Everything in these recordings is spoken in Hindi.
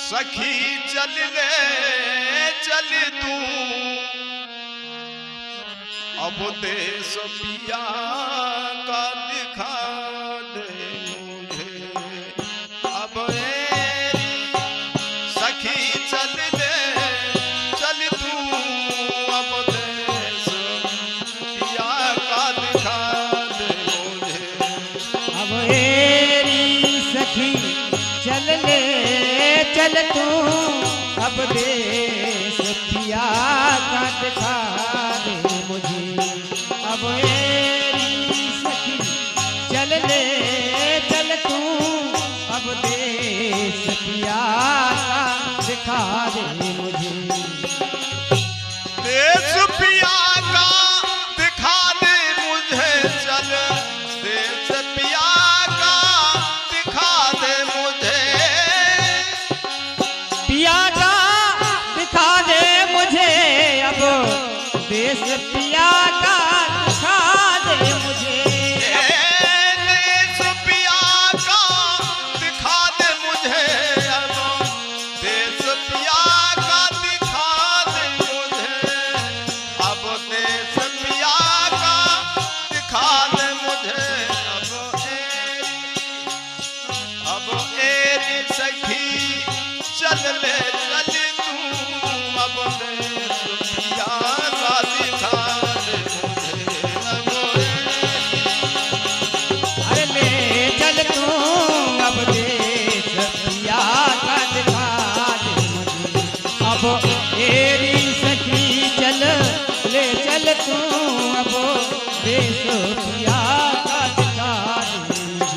सखी चल ले चल तू अब देश पिया का दिखा दे मुझे अब सखी चल ले चल तू अब देश पिया का दिखा दे मुझे अब सखी चल ले चल तू अब देश पिया का दिखा दे मुझे अब सखी चल ले चल तू अब देश पिया का दिखा दे मुझे देश पिया का दिखा दे मुझे चल देश पिया का दिखा दे मुझे पिया का दिखा दे मुझे अब देश पिया का दिखा दे मुझे देश पिया का दिखा दे मुझे अब देश पिया का दिखा दे मुझे अब देश पिया का दिखा दे मुझे अब एरी सखी चल ले चल तू अब देश पिया का दिखा दे मुझे अब अरे ले चल तू अब देश पिया का दिखा दे मुझे अब एरी सखी चल ले चल तू अब देश पिया का दिखा दे मुझे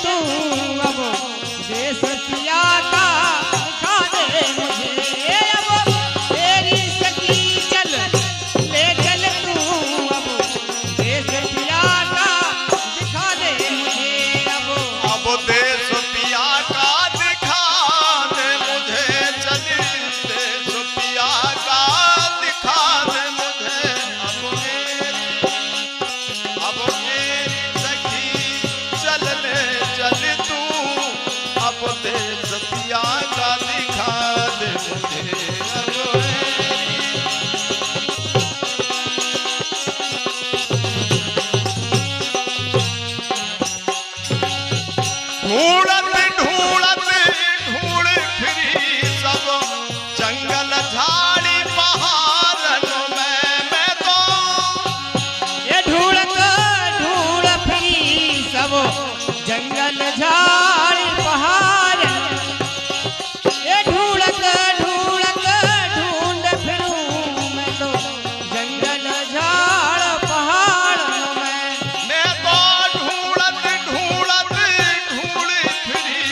तू अब देश पिया का दिखा दे मुझे अब तेरी सखी चल ले चल तू अब देश पिया का दिखा दे मुझे अब देश पिया का दिखा दे मुझे चल देश पिया का दिखा दे मुझे अब सखी चल ले चल तू अब देश पिया का दिखा दे मुझे ढूंढत ढूंढत ढूंढ फिरी सब जंगल झाड़ी पहाड़न में मैं तो ये ढूंढत ढूंढ फिरी सब जंगल झाड़ी पहाड़ ये ढूंढत ढूंढत ढूंढ फिरूं मैं तो जंगल झाड़ पहाड़ में मैं तो ढूंढत ढूंढत ढूंढ फिरी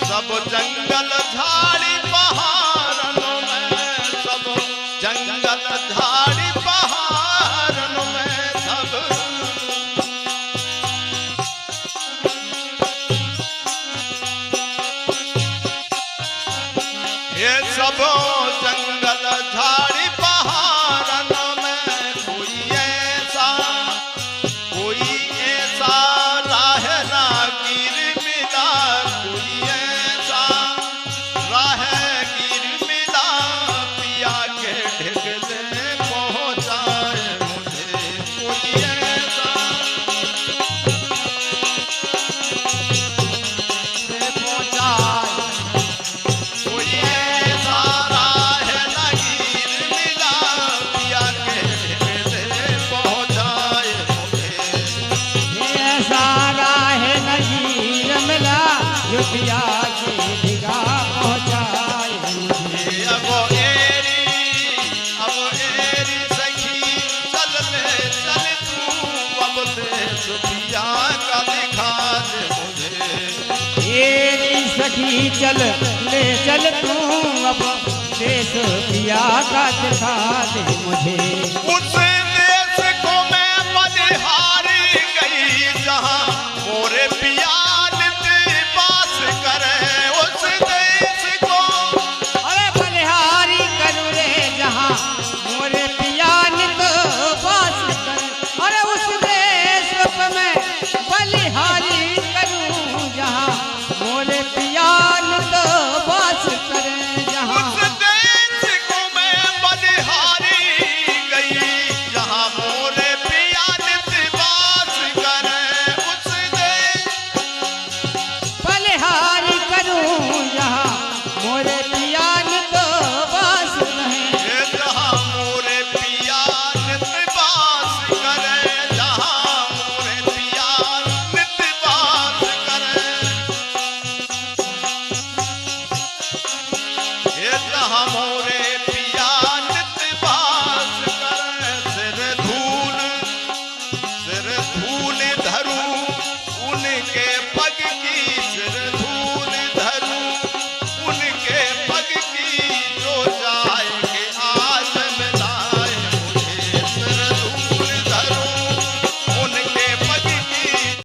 सब जंगल झाड़ी पहाड़न में सब जंगल झाड़ी पहाड़न में सब ये सब जंगल झाड़ी पहाड़न में कोई ऐसा राह राहगीर मिला कोई ऐसा राहगीर मिला पिया के ढिगले पहुंचाए मुझे कोई ऐसा पहुंचाए कोई ऐसा राह लकीर मिला पिया के ढिगले पहुंचाए मुझे ऐसा राह नगीर मिला जो पिया की दिगा पहुंचाए मुझे अब एरी सखी चल ले चल तू अब देश पिया का दिखा दे मुझे तेरी सखी चल ले चल तू अब देश पिया का दिखा दे मुझे मुझसे